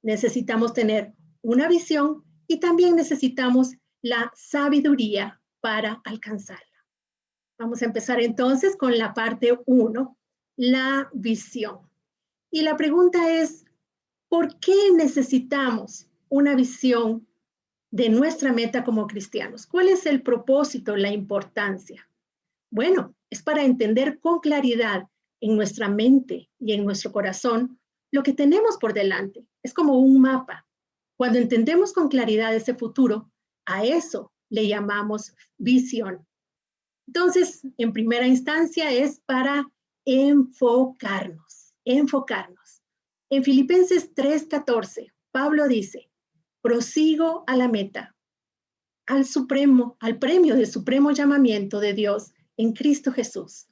necesitamos tener una visión y también necesitamos la sabiduría para alcanzarla. Vamos a empezar entonces con la parte 1, la visión. Y la pregunta es, ¿por qué necesitamos una visión de nuestra meta como cristianos? ¿Cuál es el propósito, la importancia? Bueno, es para entender con claridad en nuestra mente y en nuestro corazón lo que tenemos por delante. Es como un mapa. Cuando entendemos con claridad ese futuro, a eso le llamamos visión. Entonces, en primera instancia es para enfocarnos. En Filipenses 3:14, Pablo dice, prosigo a la meta, al premio del supremo llamamiento de Dios en Cristo Jesús.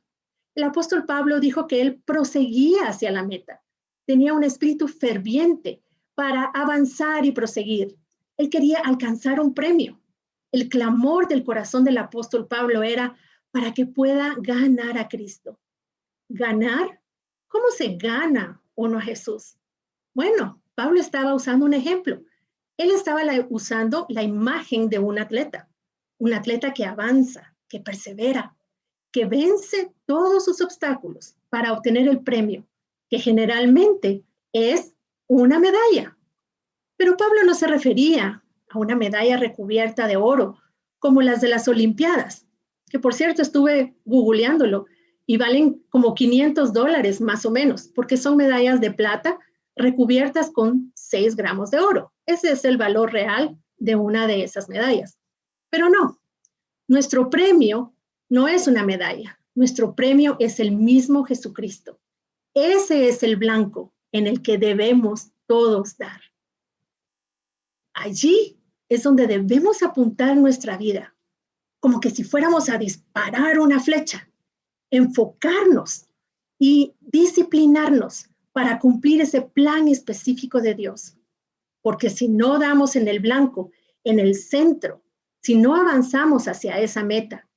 El apóstol Pablo dijo que él proseguía hacia la meta. Tenía un espíritu ferviente para avanzar y proseguir. Él quería alcanzar un premio. El clamor del corazón del apóstol Pablo era para que pueda ganar a Cristo. ¿Ganar? ¿Cómo se gana uno a Jesús? Bueno, Pablo estaba usando un ejemplo. Él estaba usando la imagen de un atleta que avanza, que persevera, que vence todos sus obstáculos para obtener el premio, que generalmente es una medalla. Pero Pablo no se refería a una medalla recubierta de oro, como las de las Olimpiadas, que por cierto estuve googleándolo y valen como $500 más o menos, porque son medallas de plata recubiertas con 6 gramos de oro. Ese es el valor real de una de esas medallas. Pero no, nuestro premio no es una medalla, nuestro premio es el mismo Jesucristo. Ese es el blanco en el que debemos todos dar. Allí es donde debemos apuntar nuestra vida, como que si fuéramos a disparar una flecha, enfocarnos y disciplinarnos para cumplir ese plan específico de Dios. Porque si no damos en el blanco, en el centro, si no avanzamos hacia esa meta,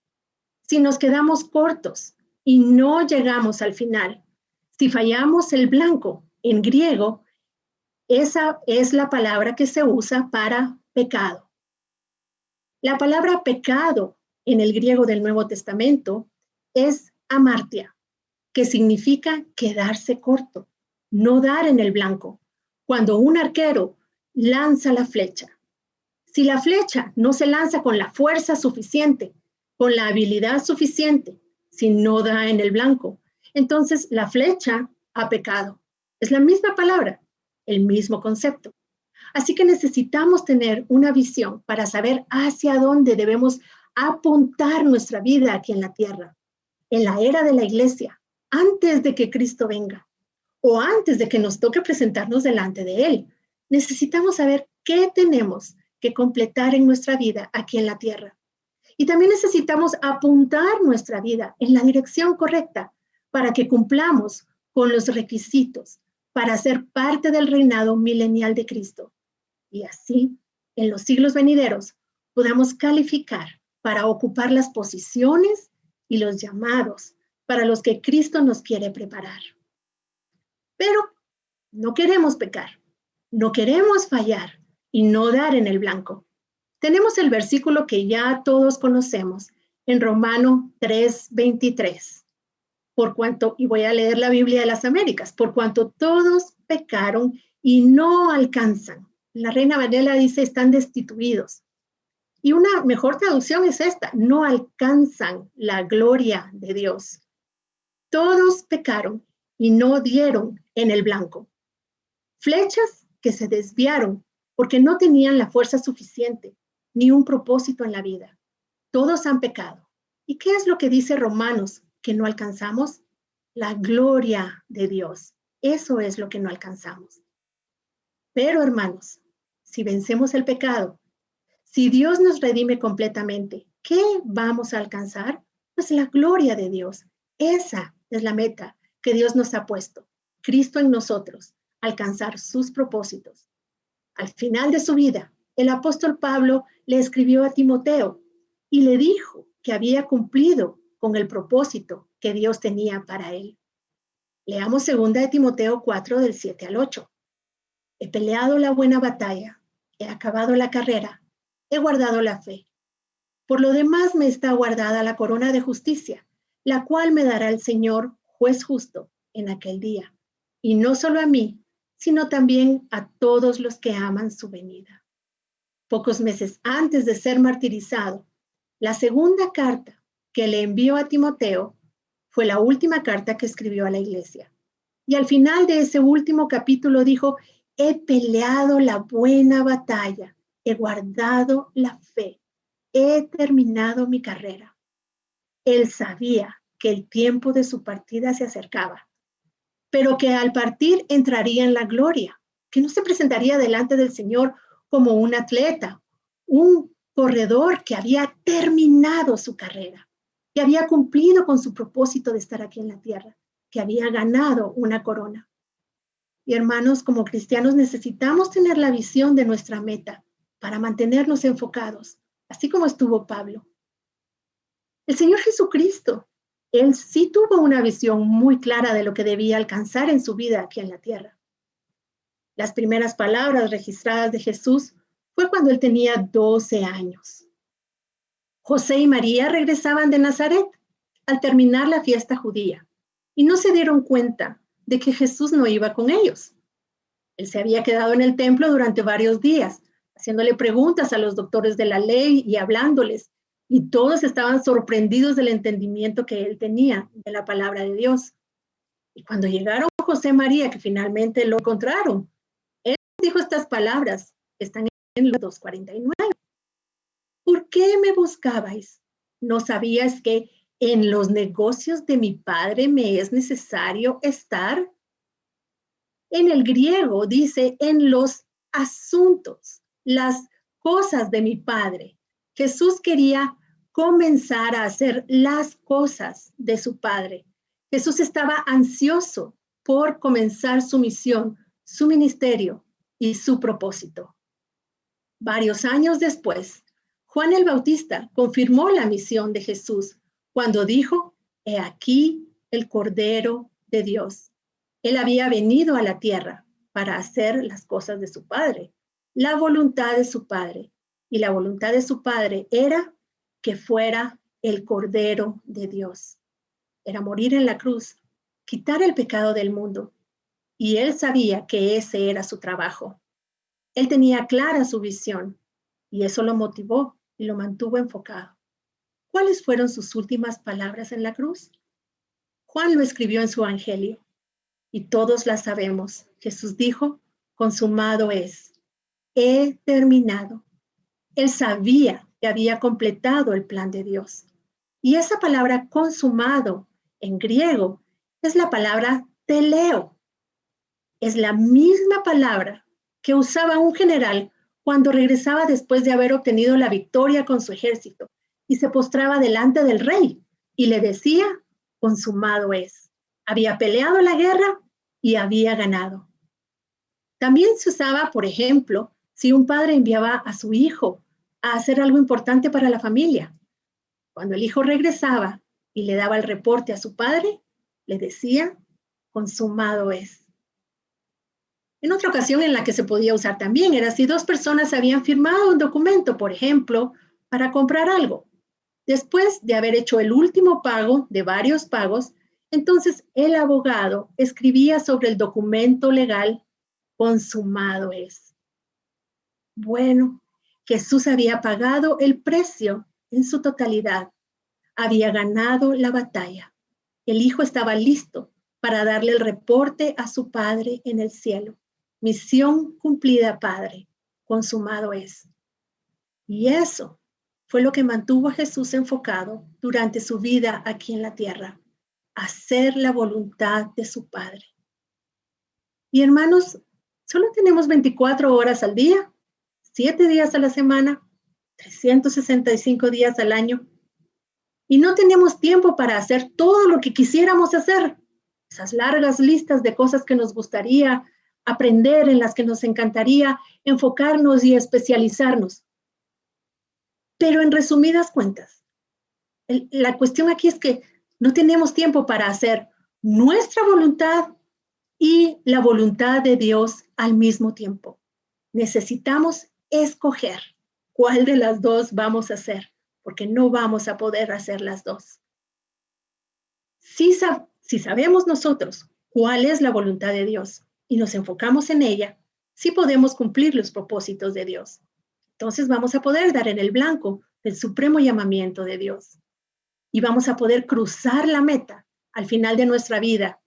si nos quedamos cortos y no llegamos al final, si fallamos el blanco en griego, esa es la palabra que se usa para pecado. La palabra pecado en el griego del Nuevo Testamento es amartia, que significa quedarse corto, no dar en el blanco. Cuando un arquero lanza la flecha, si la flecha no se lanza con la fuerza suficiente, con la habilidad suficiente, si no da en el blanco, entonces la flecha ha pecado. Es la misma palabra, el mismo concepto. Así que necesitamos tener una visión para saber hacia dónde debemos apuntar nuestra vida aquí en la tierra, en la era de la iglesia, antes de que Cristo venga o antes de que nos toque presentarnos delante de Él. Necesitamos saber qué tenemos que completar en nuestra vida aquí en la tierra. Y también necesitamos apuntar nuestra vida en la dirección correcta para que cumplamos con los requisitos para ser parte del reinado milenial de Cristo. Y así, en los siglos venideros, podamos calificar para ocupar las posiciones y los llamados para los que Cristo nos quiere preparar. Pero no queremos pecar, no queremos fallar y no dar en el blanco. Tenemos el versículo que ya todos conocemos en Romano 3:23. Por cuanto, y voy a leer la Biblia de las Américas, por cuanto todos pecaron y no alcanzan. La Reina Valera dice, están destituidos. Y una mejor traducción es esta, no alcanzan la gloria de Dios. Todos pecaron y no dieron en el blanco. Flechas que se desviaron porque no tenían la fuerza suficiente ni un propósito en la vida. Todos han pecado. ¿Y qué es lo que dice Romanos que no alcanzamos? La gloria de Dios. Eso es lo que no alcanzamos. Pero, hermanos, si vencemos el pecado, si Dios nos redime completamente, ¿qué vamos a alcanzar? Pues la gloria de Dios. Esa es la meta que Dios nos ha puesto. Cristo en nosotros, alcanzar sus propósitos. Al final de su vida, el apóstol Pablo le escribió a Timoteo y le dijo que había cumplido con el propósito que Dios tenía para él. Leamos 2 de Timoteo 4, del 7 al 8. He peleado la buena batalla, he acabado la carrera, he guardado la fe. Por lo demás me está guardada la corona de justicia, la cual me dará el Señor, juez justo, en aquel día. Y no solo a mí, sino también a todos los que aman su venida. Pocos meses antes de ser martirizado, la segunda carta que le envió a Timoteo fue la última carta que escribió a la iglesia. Y al final de ese último capítulo dijo, he peleado la buena batalla, he guardado la fe, he terminado mi carrera. Él sabía que el tiempo de su partida se acercaba, pero que al partir entraría en la gloria, que no se presentaría delante del Señor como un atleta, un corredor que había terminado su carrera, que había cumplido con su propósito de estar aquí en la tierra, que había ganado una corona. Y hermanos, como cristianos necesitamos tener la visión de nuestra meta para mantenernos enfocados, así como estuvo Pablo. El Señor Jesucristo, Él sí tuvo una visión muy clara de lo que debía alcanzar en su vida aquí en la tierra. Las primeras palabras registradas de Jesús fue cuando Él tenía 12 años. José y María regresaban de Nazaret al terminar la fiesta judía y no se dieron cuenta de que Jesús no iba con ellos. Él se había quedado en el templo durante varios días, haciéndole preguntas a los doctores de la ley y hablándoles, y todos estaban sorprendidos del entendimiento que él tenía de la palabra de Dios. Y cuando llegaron José y María, que finalmente lo encontraron, él dijo estas palabras que están en los 2:49. ¿Por qué me buscabais? ¿No sabías que en los negocios de mi padre me es necesario estar? En el griego dice en los asuntos, las cosas de mi padre. Jesús quería comenzar a hacer las cosas de su padre. Jesús estaba ansioso por comenzar su misión, su ministerio y su propósito. Varios años después, Juan el Bautista confirmó la misión de Jesús cuando dijo, he aquí el Cordero de Dios. Él había venido a la tierra para hacer las cosas de su Padre, la voluntad de su Padre. Y la voluntad de su Padre era que fuera el Cordero de Dios. Era morir en la cruz, quitar el pecado del mundo. Y él sabía que ese era su trabajo. Él tenía clara su visión y eso lo motivó y lo mantuvo enfocado. ¿Cuáles fueron sus últimas palabras en la cruz? Juan lo escribió en su evangelio. Y todos la sabemos. Jesús dijo, consumado es. He terminado. Él sabía que había completado el plan de Dios. Y esa palabra consumado en griego es la palabra teleo. Es la misma palabra que usaba un general cuando regresaba después de haber obtenido la victoria con su ejército y se postraba delante del rey y le decía, consumado es. Había peleado la guerra y había ganado. También se usaba, por ejemplo, si un padre enviaba a su hijo a hacer algo importante para la familia. Cuando el hijo regresaba y le daba el reporte a su padre, le decía, consumado es. En otra ocasión en la que se podía usar también era si dos personas habían firmado un documento, por ejemplo, para comprar algo. Después de haber hecho el último pago de varios pagos, entonces el abogado escribía sobre el documento legal, consumado es. Bueno, Jesús había pagado el precio en su totalidad. Había ganado la batalla. El hijo estaba listo para darle el reporte a su padre en el cielo. Misión cumplida, Padre, consumado es. Y eso fue lo que mantuvo a Jesús enfocado durante su vida aquí en la tierra, hacer la voluntad de su Padre. Y hermanos, solo tenemos 24 horas al día, 7 días a la semana, 365 días al año. Y no tenemos tiempo para hacer todo lo que quisiéramos hacer. Esas largas listas de cosas que nos gustaría aprender, en las que nos encantaría enfocarnos y especializarnos. Pero en resumidas cuentas, la cuestión aquí es que no tenemos tiempo para hacer nuestra voluntad y la voluntad de Dios al mismo tiempo. Necesitamos escoger cuál de las dos vamos a hacer, porque no vamos a poder hacer las dos. Si sabemos nosotros cuál es la voluntad de Dios y nos enfocamos en ella, sí podemos cumplir los propósitos de Dios. Entonces vamos a poder dar en el blanco del supremo llamamiento de Dios y vamos a poder cruzar la meta al final de nuestra vida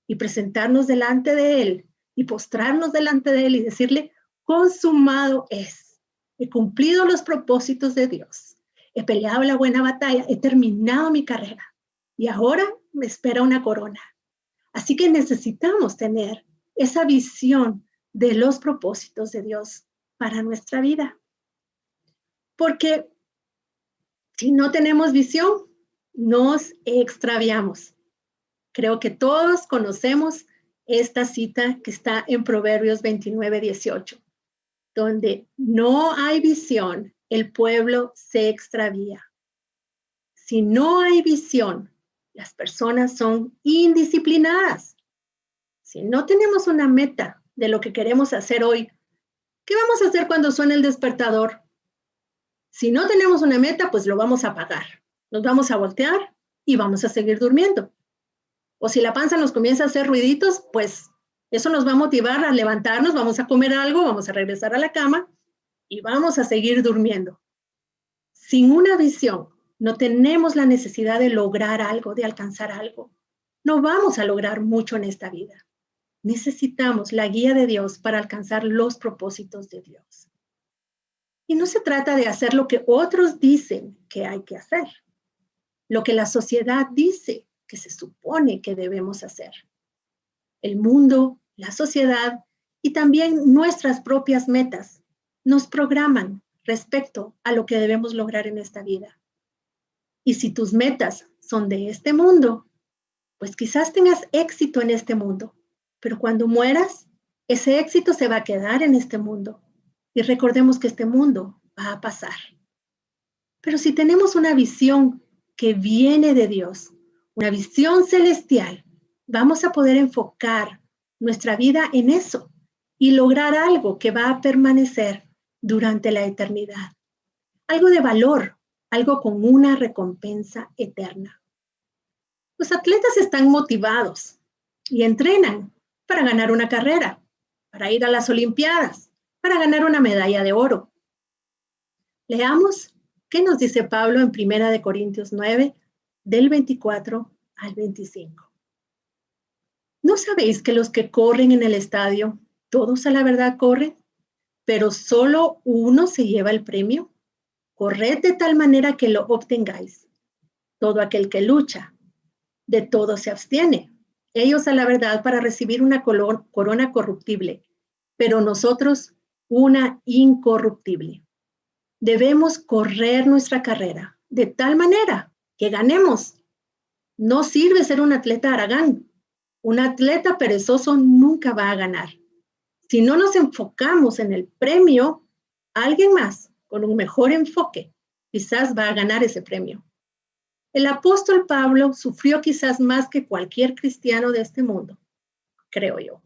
y presentarnos delante de Él y postrarnos delante de Él y decirle, consumado es. He cumplido los propósitos de Dios. He peleado la buena batalla, he terminado mi carrera y ahora me espera una corona. Así que necesitamos tener esa visión de los propósitos de Dios para nuestra vida. Porque si no tenemos visión, nos extraviamos. Creo que todos conocemos esta cita que está en Proverbios 29:18, donde no hay visión, el pueblo se extravía. Si no hay visión, las personas son indisciplinadas. Si no tenemos una meta de lo que queremos hacer hoy, ¿qué vamos a hacer cuando suene el despertador? Si no tenemos una meta, pues lo vamos a apagar. Nos vamos a voltear y vamos a seguir durmiendo. O si la panza nos comienza a hacer ruiditos, pues eso nos va a motivar a levantarnos, vamos a comer algo, vamos a regresar a la cama y vamos a seguir durmiendo. Sin una visión, no tenemos la necesidad de lograr algo, de alcanzar algo. No vamos a lograr mucho en esta vida. Necesitamos la guía de Dios para alcanzar los propósitos de Dios. Y no se trata de hacer lo que otros dicen que hay que hacer, lo que la sociedad dice que se supone que debemos hacer. El mundo, la sociedad y también nuestras propias metas nos programan respecto a lo que debemos lograr en esta vida. Y si tus metas son de este mundo, pues quizás tengas éxito en este mundo, pero cuando mueras, ese éxito se va a quedar en este mundo. Y recordemos que este mundo va a pasar. Pero si tenemos una visión que viene de Dios, una visión celestial, vamos a poder enfocar nuestra vida en eso y lograr algo que va a permanecer durante la eternidad. Algo de valor, algo con una recompensa eterna. Los atletas están motivados y entrenan para ganar una carrera, para ir a las Olimpiadas, para ganar una medalla de oro. Leamos qué nos dice Pablo en 1 Corintios 9, del 24 al 25. ¿No sabéis que los que corren en el estadio, todos a la verdad corren, pero solo uno se lleva el premio? Corred de tal manera que lo obtengáis. Todo aquel que lucha, de todo se abstiene. Ellos a la verdad para recibir una corona corruptible, pero nosotros una incorruptible. Debemos correr nuestra carrera de tal manera que ganemos. No sirve ser un atleta haragán. Un atleta perezoso nunca va a ganar. Si no nos enfocamos en el premio, alguien más con un mejor enfoque quizás va a ganar ese premio. El apóstol Pablo sufrió quizás más que cualquier cristiano de este mundo, creo yo.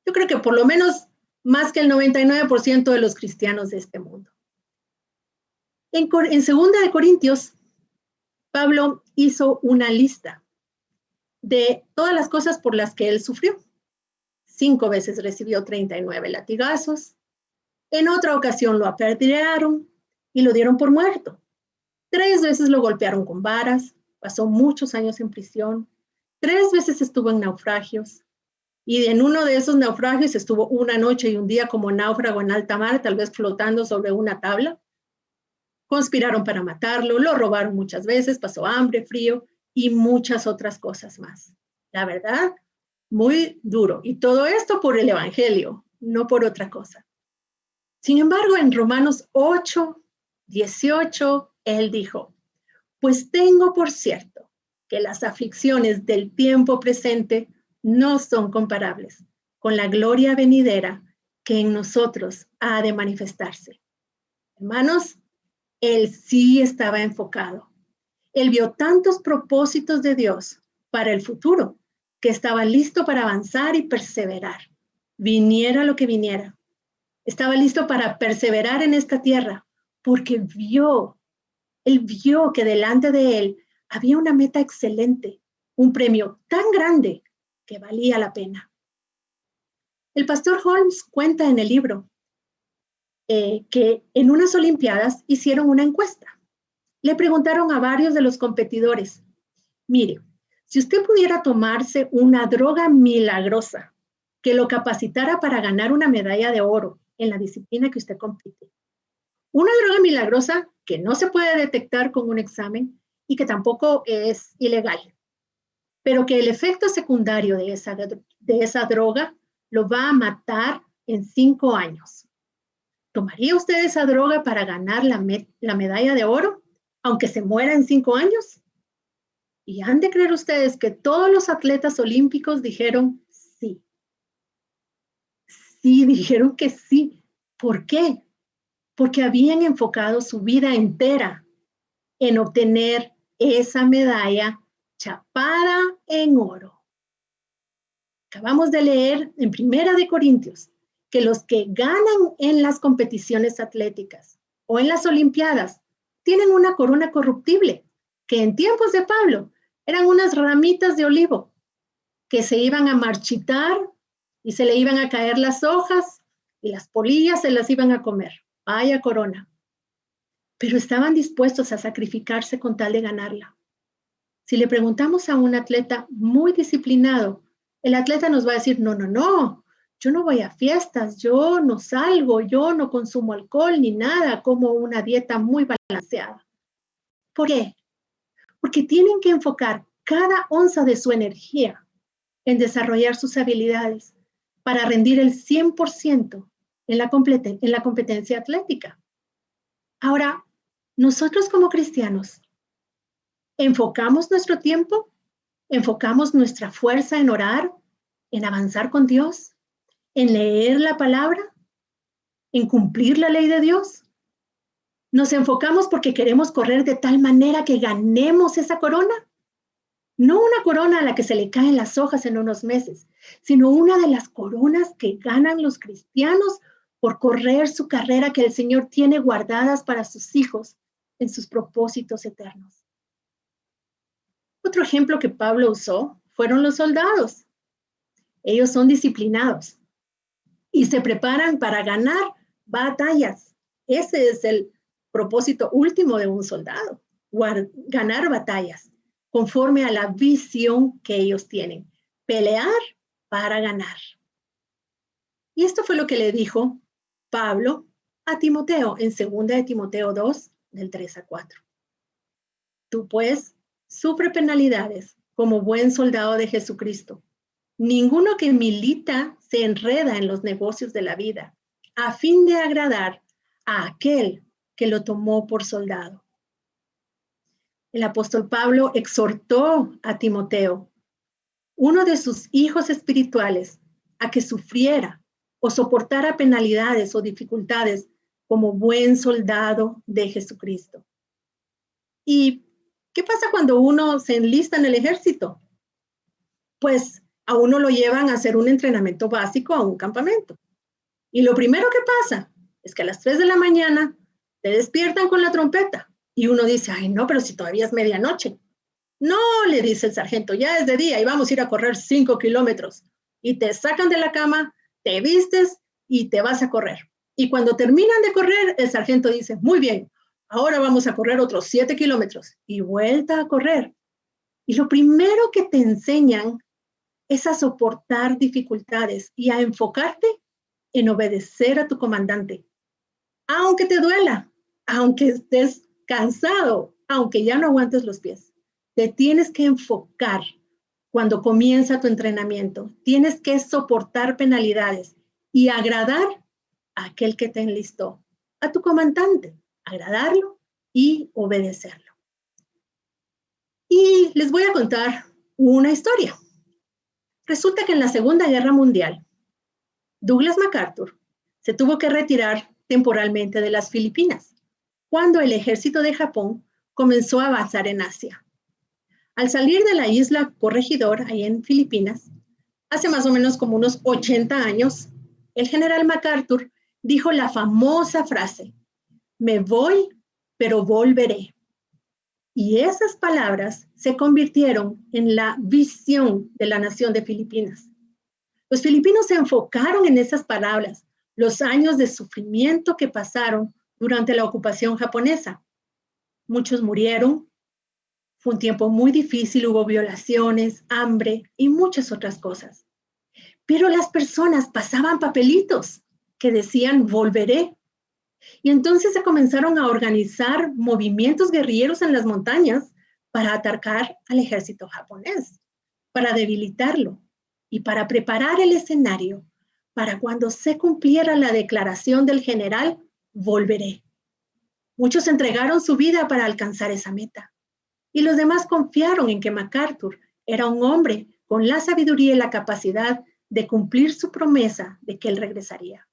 Yo creo que por lo menos más que el 99% de los cristianos de este mundo. En 2 Corintios, Pablo hizo una lista de todas las cosas por las que él sufrió. 5 veces recibió 39 latigazos. En otra ocasión lo apedrearon y lo dieron por muerto. 3 veces lo golpearon con varas, pasó muchos años en prisión. 3 veces estuvo en naufragios. Y en uno de esos naufragios estuvo una noche y un día como náufrago en alta mar, tal vez flotando sobre una tabla. Conspiraron para matarlo, lo robaron muchas veces, pasó hambre, frío y muchas otras cosas más. La verdad, muy duro. Y todo esto por el evangelio, no por otra cosa. Sin embargo, en Romanos 8:18, él dijo, pues tengo por cierto que las aflicciones del tiempo presente no son comparables con la gloria venidera que en nosotros ha de manifestarse. Hermanos, él sí estaba enfocado. Él vio tantos propósitos de Dios para el futuro que estaba listo para avanzar y perseverar, viniera lo que viniera. Estaba listo para perseverar en esta tierra, porque él vio que delante de él había una meta excelente, un premio tan grande que valía la pena. El pastor Holmes cuenta en el libro que en unas Olimpiadas hicieron una encuesta. Le preguntaron a varios de los competidores, mire, si usted pudiera tomarse una droga milagrosa que lo capacitara para ganar una medalla de oro en la disciplina que usted compite, una droga milagrosa que no se puede detectar con un examen y que tampoco es ilegal, pero que el efecto secundario de esa droga lo va a matar en 5 años. ¿Tomaría usted esa droga para ganar la medalla de oro, aunque se muera en 5 años? Y han de creer ustedes que todos los atletas olímpicos dijeron sí. Sí, dijeron que sí. ¿Por qué? Porque habían enfocado su vida entera en obtener esa medalla chapada en oro. Acabamos de leer en Primera de Corintios que los que ganan en las competiciones atléticas o en las Olimpiadas tienen una corona corruptible, que en tiempos de Pablo eran unas ramitas de olivo que se iban a marchitar y se le iban a caer las hojas y las polillas se las iban a comer. Vaya corona. Pero estaban dispuestos a sacrificarse con tal de ganarla. Si le preguntamos a un atleta muy disciplinado, el atleta nos va a decir, no, yo no voy a fiestas, yo no salgo, yo no consumo alcohol ni nada, como una dieta muy balanceada. ¿Por qué? Porque tienen que enfocar cada onza de su energía en desarrollar sus habilidades para rendir el 100% en la competencia atlética. Ahora, nosotros como cristianos, ¿enfocamos nuestro tiempo? ¿Enfocamos nuestra fuerza en orar, en avanzar con Dios, en leer la palabra, en cumplir la ley de Dios? ¿Nos enfocamos porque queremos correr de tal manera que ganemos esa corona? No una corona a la que se le caen las hojas en unos meses, sino una de las coronas que ganan los cristianos por correr su carrera que el Señor tiene guardadas para sus hijos en sus propósitos eternos. Otro ejemplo que Pablo usó fueron los soldados. Ellos son disciplinados y se preparan para ganar batallas. Ese es el propósito último de un soldado, ganar batallas conforme a la visión que ellos tienen, pelear para ganar. Y esto fue lo que le dijo Pablo a Timoteo en 2 de Timoteo 2, del 3 a 4. Tú pues, sufre penalidades como buen soldado de Jesucristo. Ninguno que milita se enreda en los negocios de la vida, a fin de agradar a aquel que lo tomó por soldado. El apóstol Pablo exhortó a Timoteo, uno de sus hijos espirituales, a que sufriera o soportara penalidades o dificultades como buen soldado de Jesucristo. ¿Y qué pasa cuando uno se enlista en el ejército? Pues a uno lo llevan a hacer un entrenamiento básico a un campamento. Y lo primero que pasa es que a las 3 de la mañana te despiertan con la trompeta y uno dice, ay no, pero si todavía es medianoche. No, le dice el sargento, ya es de día y vamos a ir a correr 5 kilómetros. Y te sacan de la cama, te vistes y te vas a correr. Y cuando terminan de correr, el sargento dice, muy bien, ahora vamos a correr otros 7 kilómetros y vuelta a correr. Y lo primero que te enseñan es a soportar dificultades y a enfocarte en obedecer a tu comandante. Aunque te duela, aunque estés cansado, aunque ya no aguantes los pies, te tienes que enfocar cuando comienza tu entrenamiento. Tienes que soportar penalidades y agradar a aquel que te enlistó, a tu comandante, agradarlo y obedecerlo. Y les voy a contar una historia. Resulta que en la Segunda Guerra Mundial, Douglas MacArthur se tuvo que retirar temporalmente de las Filipinas cuando el ejército de Japón comenzó a avanzar en Asia. Al salir de la isla Corregidor, ahí en Filipinas, hace más o menos como unos 80 años, el general MacArthur dijo la famosa frase, me voy, pero volveré. Y esas palabras se convirtieron en la visión de la nación de Filipinas. Los filipinos se enfocaron en esas palabras, los años de sufrimiento que pasaron durante la ocupación japonesa. Muchos murieron, fue un tiempo muy difícil, hubo violaciones, hambre y muchas otras cosas. Pero las personas pasaban papelitos que decían volveré. Y entonces se comenzaron a organizar movimientos guerrilleros en las montañas para atacar al ejército japonés, para debilitarlo y para preparar el escenario para cuando se cumpliera la declaración del general, volveré. Muchos entregaron su vida para alcanzar esa meta y los demás confiaron en que MacArthur era un hombre con la sabiduría y la capacidad de cumplir su promesa de que él regresaría.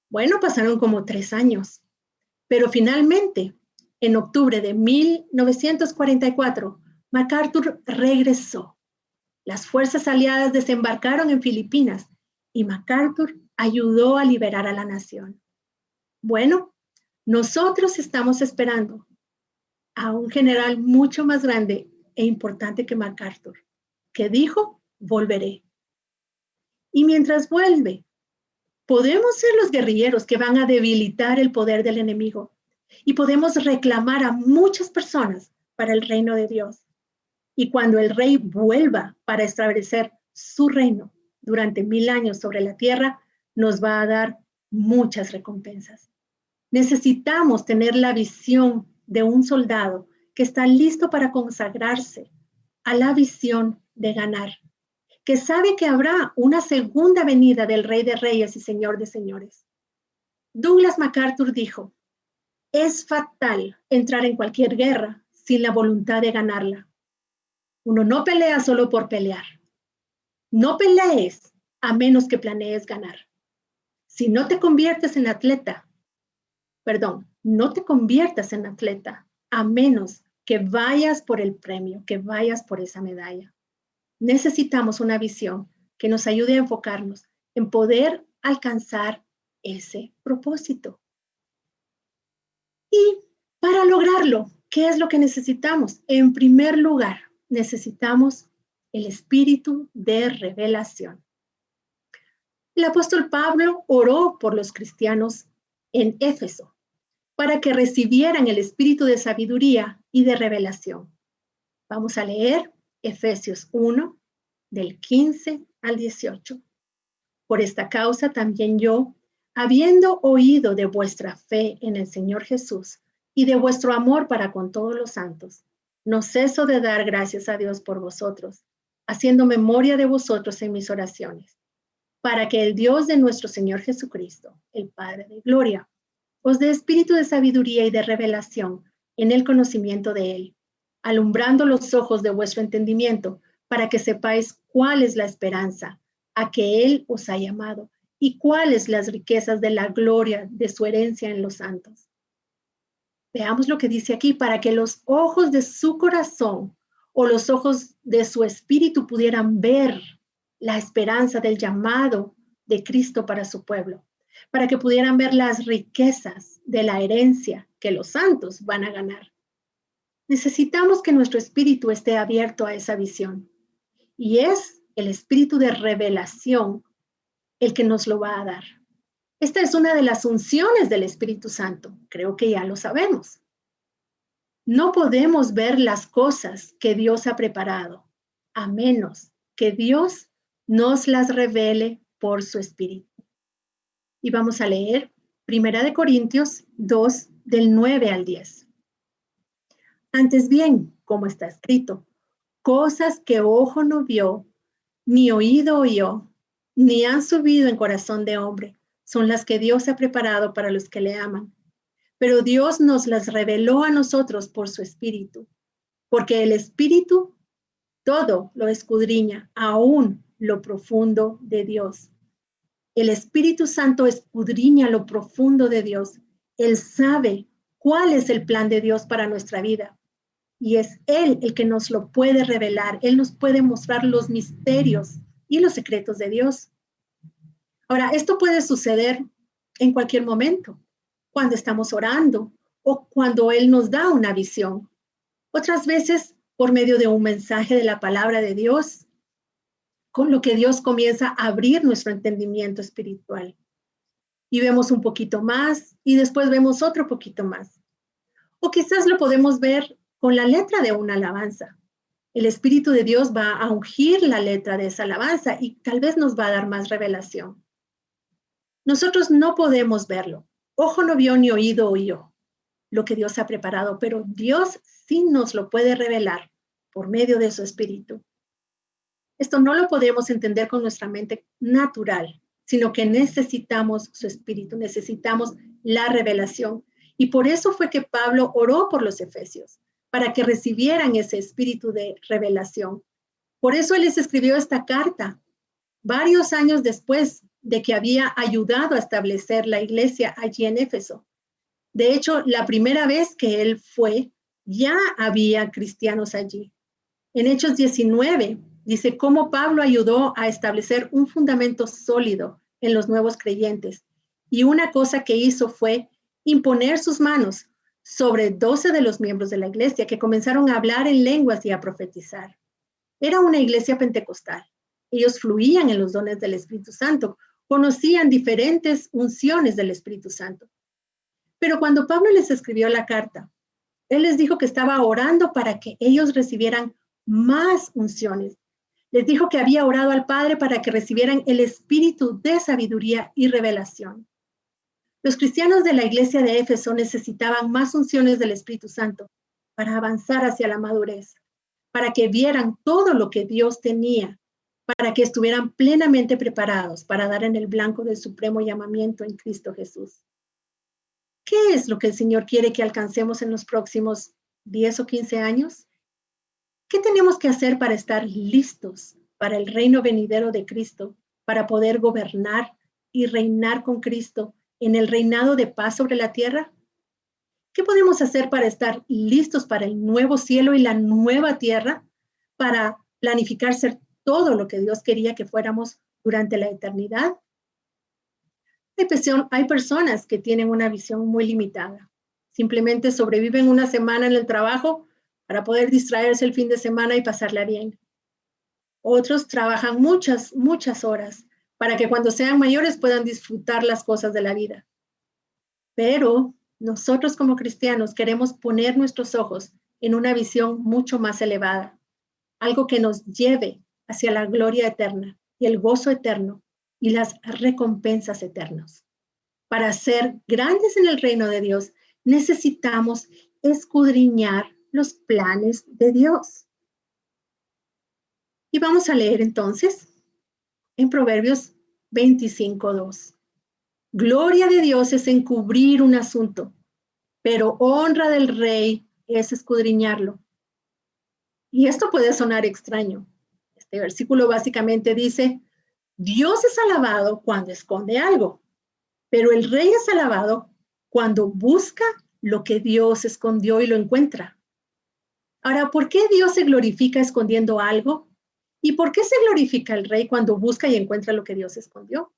Bueno, pasaron como 3 años, pero finalmente, en octubre de 1944, MacArthur regresó. Las fuerzas aliadas desembarcaron en Filipinas y MacArthur ayudó a liberar a la nación. Bueno, nosotros estamos esperando a un general mucho más grande e importante que MacArthur, que dijo, volveré. Y mientras vuelve, podemos ser los guerrilleros que van a debilitar el poder del enemigo y podemos reclamar a muchas personas para el reino de Dios. Y cuando el rey vuelva para establecer su reino durante 1000 años sobre la tierra, nos va a dar muchas recompensas. Necesitamos tener la visión de un soldado que está listo para consagrarse a la visión de ganar, que sabe que habrá una segunda venida del Rey de Reyes y Señor de Señores. Douglas MacArthur dijo, es fatal entrar en cualquier guerra sin la voluntad de ganarla. Uno no pelea solo por pelear. No pelees a menos que planees ganar. Si no te conviertes en atleta, no te conviertas en atleta a menos que vayas por el premio, que vayas por esa medalla. Necesitamos una visión que nos ayude a enfocarnos en poder alcanzar ese propósito. Y para lograrlo, ¿qué es lo que necesitamos? En primer lugar, necesitamos el espíritu de revelación. El apóstol Pablo oró por los cristianos en Éfeso para que recibieran el espíritu de sabiduría y de revelación. Vamos a leer Efesios 1, del 15 al 18. Por esta causa también yo, habiendo oído de vuestra fe en el Señor Jesús y de vuestro amor para con todos los santos, no ceso de dar gracias a Dios por vosotros, haciendo memoria de vosotros en mis oraciones, para que el Dios de nuestro Señor Jesucristo, el Padre de gloria, os dé espíritu de sabiduría y de revelación en el conocimiento de Él, alumbrando los ojos de vuestro entendimiento, para que sepáis cuál es la esperanza a que Él os ha llamado y cuáles las riquezas de la gloria de su herencia en los santos. Veamos lo que dice aquí, para que los ojos de su corazón o los ojos de su espíritu pudieran ver la esperanza del llamado de Cristo para su pueblo, para que pudieran ver las riquezas de la herencia que los santos van a ganar. Necesitamos que nuestro espíritu esté abierto a esa visión. Y es el espíritu de revelación el que nos lo va a dar. Esta es una de las unciones del Espíritu Santo. Creo que ya lo sabemos. No podemos ver las cosas que Dios ha preparado, a menos que Dios nos las revele por su espíritu. Y vamos a leer 1 Corintios 2, del 9 al 10. Antes bien, como está escrito, cosas que ojo no vio, ni oído oyó, ni han subido en corazón de hombre, son las que Dios ha preparado para los que le aman. Pero Dios nos las reveló a nosotros por su Espíritu, porque el Espíritu todo lo escudriña, aún lo profundo de Dios. El Espíritu Santo escudriña lo profundo de Dios. Él sabe cuál es el plan de Dios para nuestra vida. y es Él el que nos lo puede revelar. Él nos puede mostrar los misterios y los secretos de Dios. Ahora, esto puede suceder en cualquier momento, cuando estamos orando o cuando Él nos da una visión. Otras veces, por medio de un mensaje de la palabra de Dios, con lo que Dios comienza a abrir nuestro entendimiento espiritual. Y vemos un poquito más y después vemos otro poquito más. O quizás lo podemos ver con la letra de una alabanza. El Espíritu de Dios va a ungir la letra de esa alabanza y tal vez nos va a dar más revelación. Nosotros no podemos verlo. Ojo no vio ni oído oyó lo que Dios ha preparado, pero Dios sí nos lo puede revelar por medio de su Espíritu. Esto no lo podemos entender con nuestra mente natural, sino que necesitamos su Espíritu, necesitamos la revelación. Y por eso fue que Pablo oró por los efesios, para que recibieran ese espíritu de revelación. Por eso él les escribió esta carta, varios años después de que había ayudado a establecer la iglesia allí en Éfeso. De hecho, la primera vez que él fue, ya había cristianos allí. En Hechos 19 dice cómo Pablo ayudó a establecer un fundamento sólido en los nuevos creyentes. Y una cosa que hizo fue imponer sus manos sobre 12 de los miembros de la iglesia que comenzaron a hablar en lenguas y a profetizar. Era una iglesia pentecostal. Ellos fluían en los dones del Espíritu Santo, conocían diferentes unciones del Espíritu Santo. Pero cuando Pablo les escribió la carta, él les dijo que estaba orando para que ellos recibieran más unciones. Les dijo que había orado al Padre para que recibieran el espíritu de sabiduría y revelación. Los cristianos de la iglesia de Éfeso necesitaban más unciones del Espíritu Santo para avanzar hacia la madurez, para que vieran todo lo que Dios tenía, para que estuvieran plenamente preparados para dar en el blanco del supremo llamamiento en Cristo Jesús. ¿Qué es lo que el Señor quiere que alcancemos en los próximos 10 o 15 años? ¿Qué tenemos que hacer para estar listos para el reino venidero de Cristo, para poder gobernar y reinar con Cristo en el reinado de paz sobre la tierra? ¿Qué podemos hacer para estar listos para el nuevo cielo y la nueva tierra, para planificar ser todo lo que Dios quería que fuéramos durante la eternidad? Hay personas que tienen una visión muy limitada. Simplemente sobreviven una semana en el trabajo para poder distraerse el fin de semana y pasarla bien. Otros trabajan muchas horas para que cuando sean mayores puedan disfrutar las cosas de la vida. Pero nosotros como cristianos queremos poner nuestros ojos en una visión mucho más elevada, algo que nos lleve hacia la gloria eterna y el gozo eterno y las recompensas eternas. Para ser grandes en el reino de Dios, necesitamos escudriñar los planes de Dios. Y vamos a leer entonces en Proverbios 25:2. Gloria de Dios es encubrir un asunto, pero honra del rey es escudriñarlo. Y esto puede sonar extraño. Este versículo básicamente dice, Dios es alabado cuando esconde algo, pero el rey es alabado cuando busca lo que Dios escondió y lo encuentra. Ahora, ¿por qué Dios se glorifica escondiendo algo? ¿Y por qué se glorifica el rey cuando busca y encuentra lo que Dios escondió?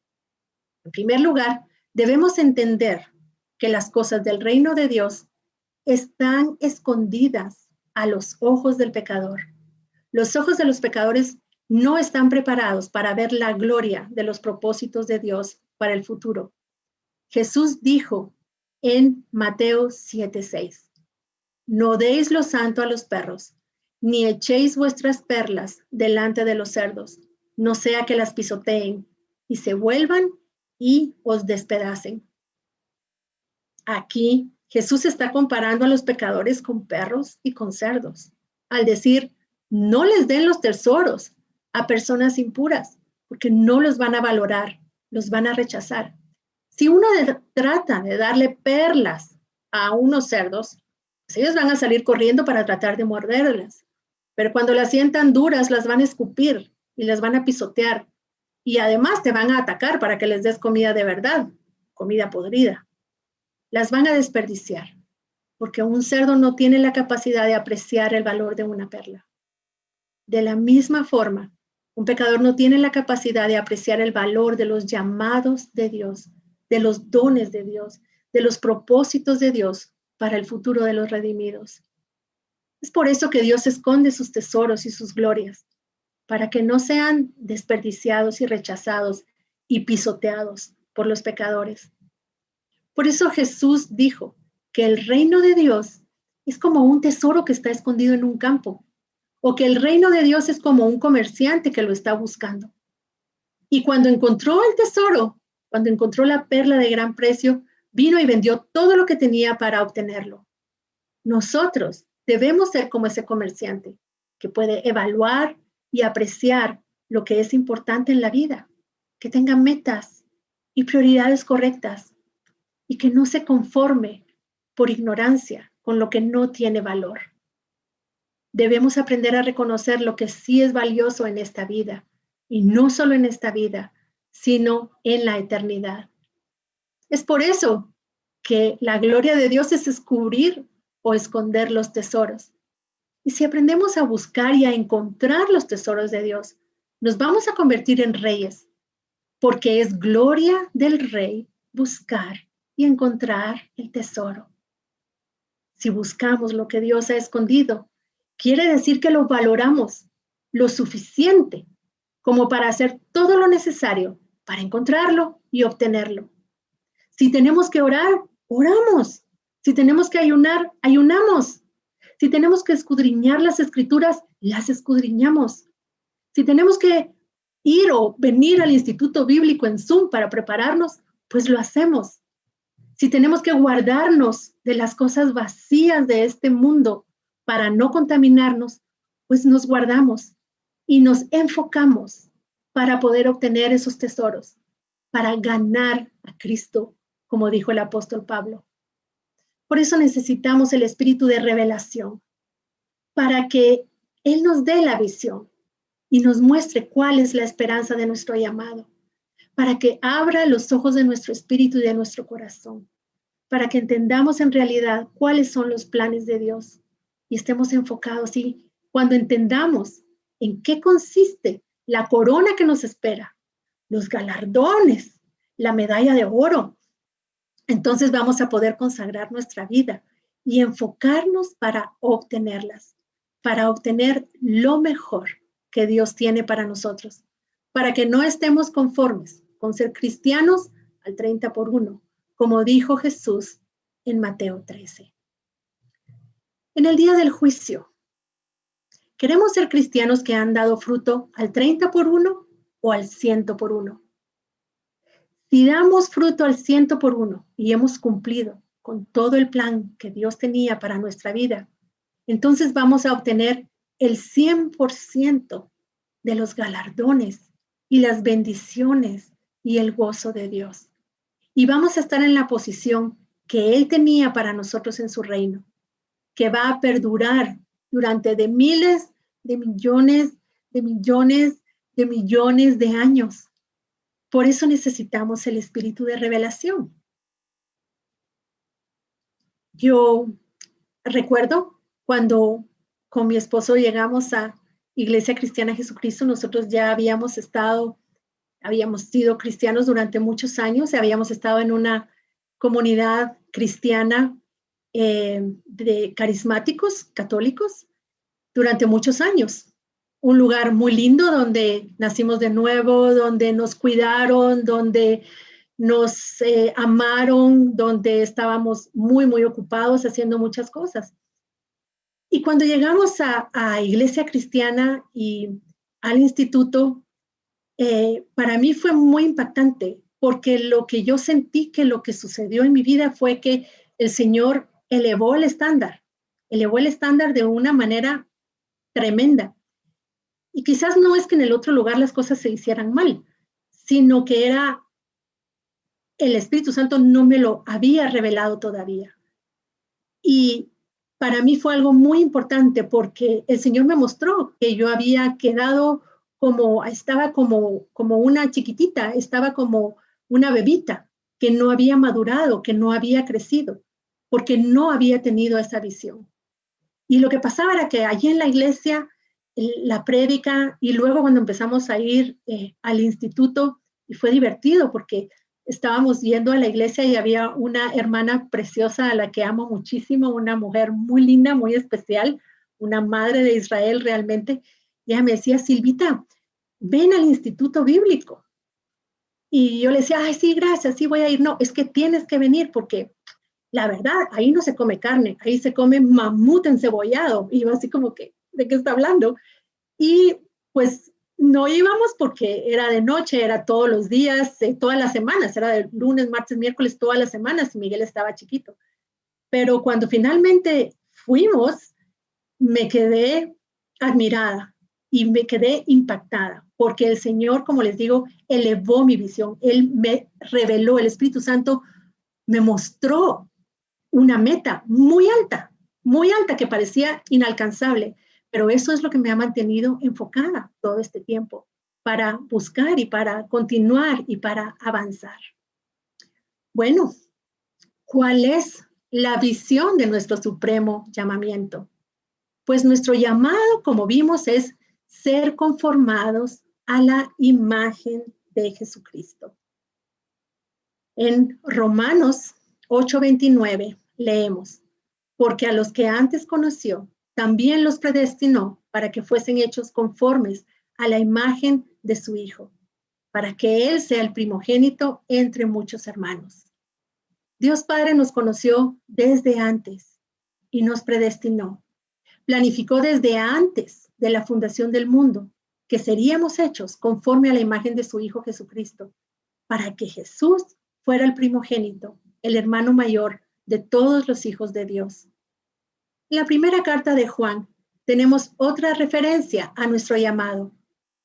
En primer lugar, debemos entender que las cosas del reino de Dios están escondidas a los ojos del pecador. Los ojos de los pecadores no están preparados para ver la gloria de los propósitos de Dios para el futuro. Jesús dijo en Mateo 7:6, no deis lo santo a los perros, ni echéis vuestras perlas delante de los cerdos, no sea que las pisoteen y se vuelvan y os despedacen. Aquí Jesús está comparando a los pecadores con perros y con cerdos, al decir, no les den los tesoros a personas impuras, porque no los van a valorar, los van a rechazar. Si uno trata de darle perlas a unos cerdos, pues ellos van a salir corriendo para tratar de morderlas. Pero cuando las sientan duras, las van a escupir y las van a pisotear. Y además te van a atacar para que les des comida de verdad, comida podrida. Las van a desperdiciar. porque un cerdo no tiene la capacidad de apreciar el valor de una perla. De la misma forma, un pecador no tiene la capacidad de apreciar el valor de los llamados de Dios, de los dones de Dios, de los propósitos de Dios para el futuro de los redimidos. Es por eso que Dios esconde sus tesoros y sus glorias, para que no sean desperdiciados y rechazados y pisoteados por los pecadores. Por eso Jesús dijo que el reino de Dios es como un tesoro que está escondido en un campo, o que el reino de Dios es como un comerciante que lo está buscando. Y cuando encontró el tesoro, cuando encontró la perla de gran precio, vino y vendió todo lo que tenía para obtenerlo. Nosotros debemos ser como ese comerciante que puede evaluar y apreciar lo que es importante en la vida, que tenga metas y prioridades correctas y que no se conforme por ignorancia con lo que no tiene valor. Debemos aprender a reconocer lo que sí es valioso en esta vida, y no solo en esta vida, sino en la eternidad. Es por eso que la gloria de Dios es descubrir o esconder los tesoros. Y si aprendemos a buscar y a encontrar los tesoros de Dios, nos vamos a convertir en reyes, porque es gloria del rey buscar y encontrar el tesoro. Si buscamos lo que Dios ha escondido, quiere decir que lo valoramos lo suficiente como para hacer todo lo necesario para encontrarlo y obtenerlo. Si tenemos que orar, oramos. Si tenemos que ayunar, ayunamos. Si tenemos que escudriñar las escrituras, las escudriñamos. Si tenemos que ir o venir al Instituto Bíblico en Zoom para prepararnos, pues lo hacemos. Si tenemos que guardarnos de las cosas vacías de este mundo para no contaminarnos, pues nos guardamos y nos enfocamos para poder obtener esos tesoros, para ganar a Cristo, como dijo el apóstol Pablo. Por eso necesitamos el espíritu de revelación, para que Él nos dé la visión y nos muestre cuál es la esperanza de nuestro llamado, para que abra los ojos de nuestro espíritu y de nuestro corazón, para que entendamos en realidad cuáles son los planes de Dios y estemos enfocados. Y cuando entendamos en qué consiste la corona que nos espera, los galardones, la medalla de oro, entonces vamos a poder consagrar nuestra vida y enfocarnos para obtenerlas, para obtener lo mejor que Dios tiene para nosotros, para que no estemos conformes con ser cristianos al 30 por 1, como dijo Jesús en Mateo 13. En el día del juicio, ¿queremos ser cristianos que han dado fruto al 30 por 1 o al 100 por 1? Si damos fruto al 100 por 1 y hemos cumplido con todo el plan que Dios tenía para nuestra vida, entonces vamos a obtener el 100% de los galardones y las bendiciones y el gozo de Dios. Y vamos a estar en la posición que Él tenía para nosotros en su reino, que va a perdurar durante de miles de millones, de millones, de millones de años. Por eso necesitamos el espíritu de revelación. Yo recuerdo cuando con mi esposo llegamos a Iglesia Cristiana Jesucristo, nosotros ya habíamos sido cristianos durante muchos años, habíamos estado en una comunidad cristiana de carismáticos católicos durante muchos años. Un lugar muy lindo donde nacimos de nuevo, donde nos cuidaron, donde nos amaron, donde estábamos muy, muy ocupados haciendo muchas cosas. Y cuando llegamos a Iglesia Cristiana y al instituto, para mí fue muy impactante, porque lo que yo sentí que lo que sucedió en mi vida fue que el Señor elevó el estándar de una manera tremenda. Y quizás no es que en el otro lugar las cosas se hicieran mal, sino que era el Espíritu Santo no me lo había revelado todavía. Y para mí fue algo muy importante porque el Señor me mostró que yo había quedado estaba como una chiquitita, estaba como una bebita que no había madurado, que no había crecido, porque no había tenido esa visión. Y lo que pasaba era que allí en la iglesia, la prédica, y luego cuando empezamos a ir al instituto, y fue divertido porque estábamos yendo a la iglesia y había una hermana preciosa a la que amo muchísimo, una mujer muy linda, muy especial, una madre de Israel realmente. Y ella me decía, Silvita, ven al instituto bíblico. Y yo le decía, ay, sí, gracias, sí voy a ir. No, es que tienes que venir porque la verdad, ahí no se come carne, ahí se come mamut encebollado. Y yo así como que, ¿de qué está hablando? Y pues no íbamos porque era de noche, era todos los días, todas las semanas, era de lunes, martes, miércoles, todas las semanas, y Miguel estaba chiquito. Pero cuando finalmente fuimos, me quedé admirada y me quedé impactada, porque el Señor, como les digo, elevó mi visión. Él me reveló, el Espíritu Santo me mostró una meta muy alta que parecía inalcanzable, pero eso es lo que me ha mantenido enfocada todo este tiempo para buscar y para continuar y para avanzar. Bueno, ¿cuál es la visión de nuestro supremo llamamiento? Pues nuestro llamado, como vimos, es ser conformados a la imagen de Jesucristo. En Romanos 8:29 leemos, porque a los que antes conoció, también los predestinó para que fuesen hechos conformes a la imagen de su Hijo, para que Él sea el primogénito entre muchos hermanos. Dios Padre nos conoció desde antes y nos predestinó. Planificó desde antes de la fundación del mundo que seríamos hechos conforme a la imagen de su Hijo Jesucristo, para que Jesús fuera el primogénito, el hermano mayor de todos los hijos de Dios. En la primera carta de Juan tenemos otra referencia a nuestro llamado.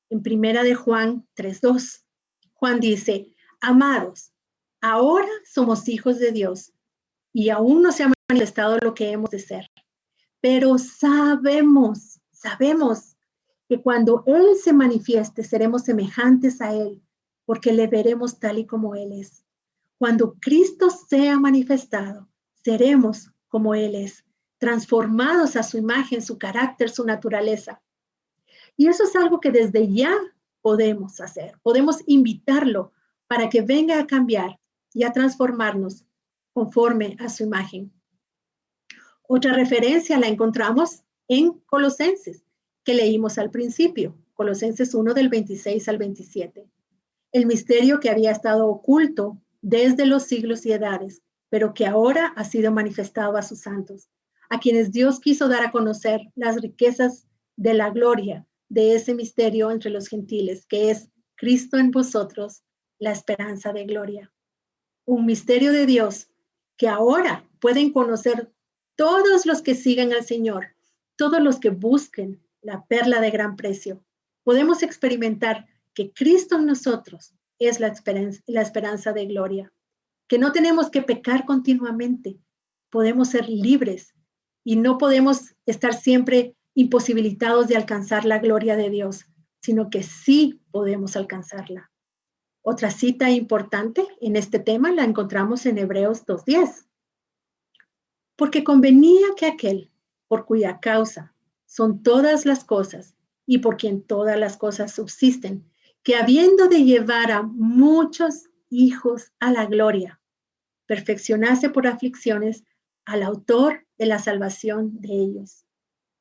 En primera de Juan 3:2, Juan dice, amados, ahora somos hijos de Dios y aún no se ha manifestado lo que hemos de ser. Pero sabemos que cuando Él se manifieste seremos semejantes a Él, porque le veremos tal y como Él es. Cuando Cristo sea manifestado, seremos como Él es, transformados a su imagen, su carácter, su naturaleza. Y eso es algo que desde ya podemos hacer. Podemos invitarlo para que venga a cambiar y a transformarnos conforme a su imagen. Otra referencia la encontramos en Colosenses, que leímos al principio, Colosenses 1 del 26 al 27. El misterio que había estado oculto desde los siglos y edades, pero que ahora ha sido manifestado a sus santos, a quienes Dios quiso dar a conocer las riquezas de la gloria de ese misterio entre los gentiles, que es Cristo en vosotros, la esperanza de gloria. Un misterio de Dios que ahora pueden conocer todos los que sigan al Señor, todos los que busquen la perla de gran precio. Podemos experimentar que Cristo en nosotros es la esperanza de gloria, que no tenemos que pecar continuamente, podemos ser libres y no podemos estar siempre imposibilitados de alcanzar la gloria de Dios, sino que sí podemos alcanzarla. Otra cita importante en este tema la encontramos en Hebreos 2:10. Porque convenía que aquel por cuya causa son todas las cosas y por quien todas las cosas subsisten, que habiendo de llevar a muchos hijos a la gloria, perfeccionase por aflicciones al autor de la salvación de ellos.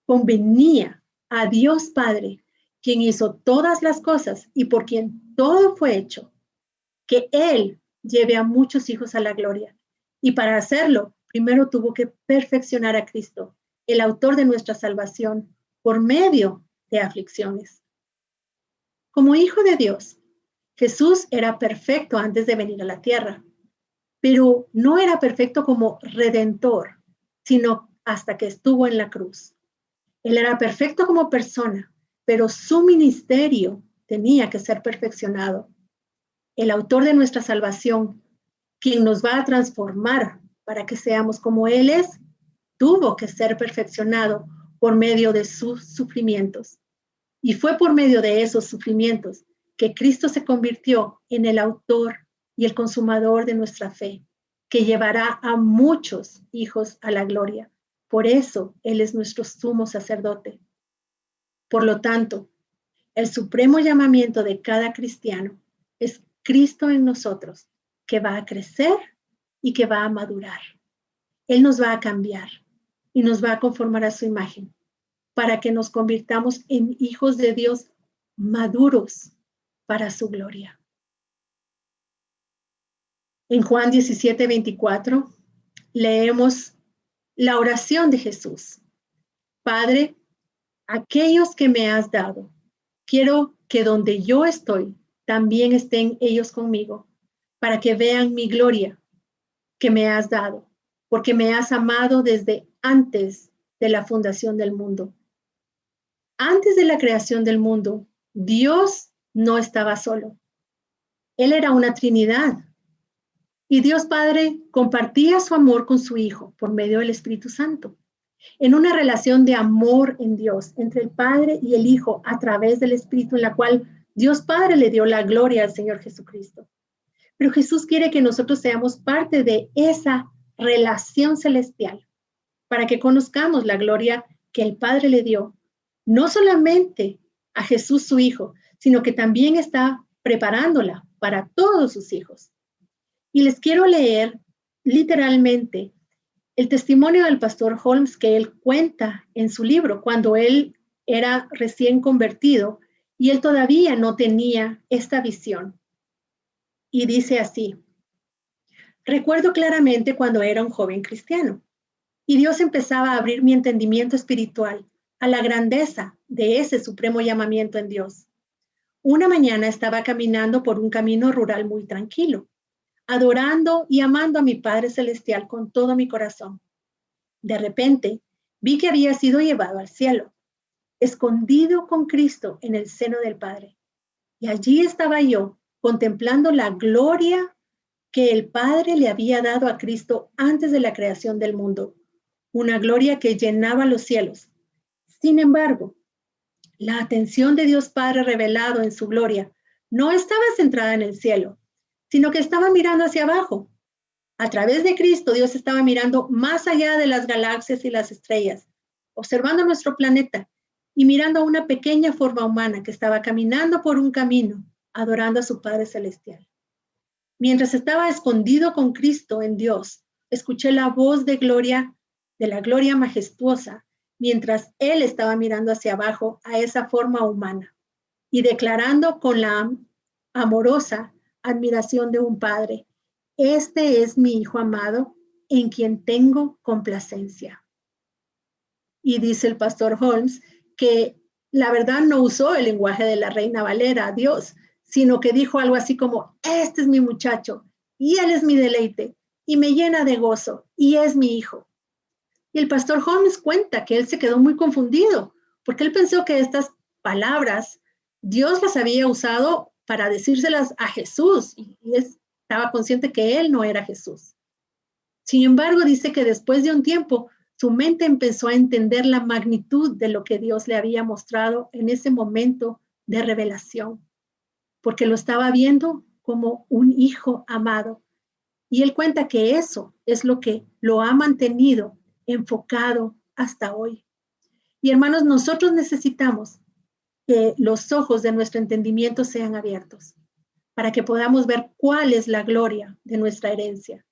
Convenía a Dios Padre, quien hizo todas las cosas y por quien todo fue hecho, que Él lleve a muchos hijos a la gloria. Y para hacerlo, primero tuvo que perfeccionar a Cristo, el autor de nuestra salvación, por medio de aflicciones. Como hijo de Dios, Jesús era perfecto antes de venir a la tierra, pero no era perfecto como redentor, sino hasta que estuvo en la cruz. Él era perfecto como persona, pero su ministerio tenía que ser perfeccionado. El autor de nuestra salvación, quien nos va a transformar para que seamos como Él es, tuvo que ser perfeccionado por medio de sus sufrimientos. Y fue por medio de esos sufrimientos que Cristo se convirtió en el autor y el consumador de nuestra fe. que llevará a muchos hijos a la gloria. Por eso Él es nuestro sumo sacerdote. Por lo tanto, el supremo llamamiento de cada cristiano es Cristo en nosotros, que va a crecer y que va a madurar. Él nos va a cambiar y nos va a conformar a su imagen para que nos convirtamos en hijos de Dios maduros para su gloria. En Juan 17:24 leemos la oración de Jesús. Padre, aquellos que me has dado, quiero que donde yo estoy, también estén ellos conmigo, para que vean mi gloria que me has dado, porque me has amado desde antes de la fundación del mundo. Antes de la creación del mundo, Dios no estaba solo. Él era una Trinidad. Y Dios Padre compartía su amor con su Hijo por medio del Espíritu Santo, en una relación de amor en Dios, entre el Padre y el Hijo, a través del Espíritu, en la cual Dios Padre le dio la gloria al Señor Jesucristo. Pero Jesús quiere que nosotros seamos parte de esa relación celestial, para que conozcamos la gloria que el Padre le dio, no solamente a Jesús su Hijo, sino que también está preparándola para todos sus hijos. Y les quiero leer literalmente el testimonio del pastor Holmes que él cuenta en su libro cuando él era recién convertido y él todavía no tenía esta visión. Y dice así: recuerdo claramente cuando era un joven cristiano y Dios empezaba a abrir mi entendimiento espiritual a la grandeza de ese supremo llamamiento en Dios. Una mañana estaba caminando por un camino rural muy tranquilo, adorando y amando a mi Padre Celestial con todo mi corazón. De repente, vi que había sido llevado al cielo, escondido con Cristo en el seno del Padre. Y allí estaba yo, contemplando la gloria que el Padre le había dado a Cristo antes de la creación del mundo, una gloria que llenaba los cielos. Sin embargo, la atención de Dios Padre revelado en su gloria no estaba centrada en el cielo, sino que estaba mirando hacia abajo. A través de Cristo, Dios estaba mirando más allá de las galaxias y las estrellas, observando nuestro planeta y mirando a una pequeña forma humana que estaba caminando por un camino, adorando a su Padre Celestial. Mientras estaba escondido con Cristo en Dios, escuché la voz de gloria, de la gloria majestuosa, mientras Él estaba mirando hacia abajo a esa forma humana y declarando con la amorosa admiración de un padre: este es mi Hijo amado, en quien tengo complacencia. Y dice el pastor Holmes que la verdad no usó el lenguaje de la Reina Valera a Dios, sino que dijo algo así como: este es mi muchacho, y él es mi deleite, y me llena de gozo, y es mi hijo. Y el pastor Holmes cuenta que él se quedó muy confundido, porque él pensó que estas palabras Dios las había usado para decírselas a Jesús, y estaba consciente que él no era Jesús. Sin embargo, dice que después de un tiempo, su mente empezó a entender la magnitud de lo que Dios le había mostrado en ese momento de revelación, porque lo estaba viendo como un hijo amado. Y él cuenta que eso es lo que lo ha mantenido enfocado hasta hoy. Y hermanos, nosotros necesitamos que los ojos de nuestro entendimiento sean abiertos para que podamos ver cuál es la gloria de nuestra herencia,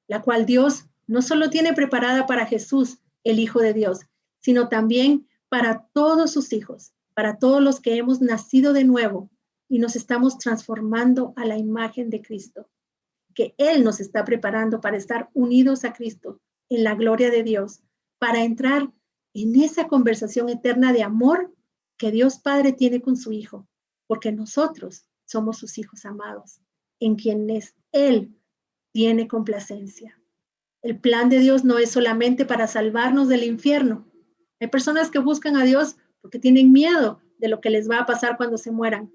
la cual Dios no solo tiene preparada para Jesús, el Hijo de Dios, sino también para todos sus hijos, para todos los que hemos nacido de nuevo y nos estamos transformando a la imagen de Cristo, que Él nos está preparando para estar unidos a Cristo en la gloria de Dios, para entrar en esa conversación eterna de amor que Dios Padre tiene con su Hijo, porque nosotros somos sus hijos amados, en quienes Él tiene complacencia. El plan de Dios no es solamente para salvarnos del infierno. Hay personas que buscan a Dios porque tienen miedo de lo que les va a pasar cuando se mueran.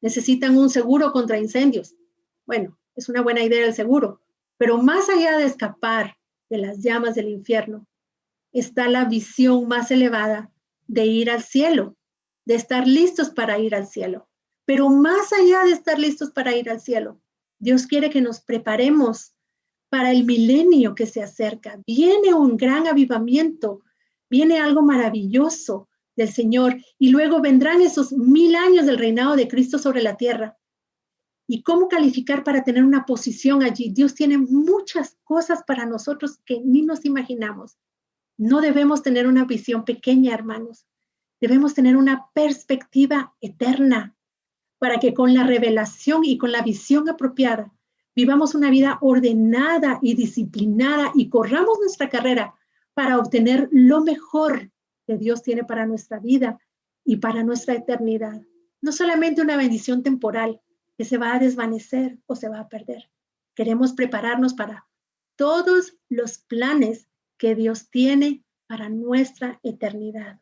Necesitan un seguro contra incendios. Bueno, es una buena idea el seguro, pero más allá de escapar de las llamas del infierno, está la visión más elevada de ir al cielo, de estar listos para ir al cielo. Pero más allá de estar listos para ir al cielo, Dios quiere que nos preparemos para el milenio que se acerca. Viene un gran avivamiento, viene algo maravilloso del Señor y luego vendrán esos 1000 años del reinado de Cristo sobre la tierra. ¿Y cómo calificar para tener una posición allí? Dios tiene muchas cosas para nosotros que ni nos imaginamos. No debemos tener una visión pequeña, hermanos. Debemos tener una perspectiva eterna para que con la revelación y con la visión apropiada vivamos una vida ordenada y disciplinada y corramos nuestra carrera para obtener lo mejor que Dios tiene para nuestra vida y para nuestra eternidad. No solamente una bendición temporal que se va a desvanecer o se va a perder. Queremos prepararnos para todos los planes que Dios tiene para nuestra eternidad.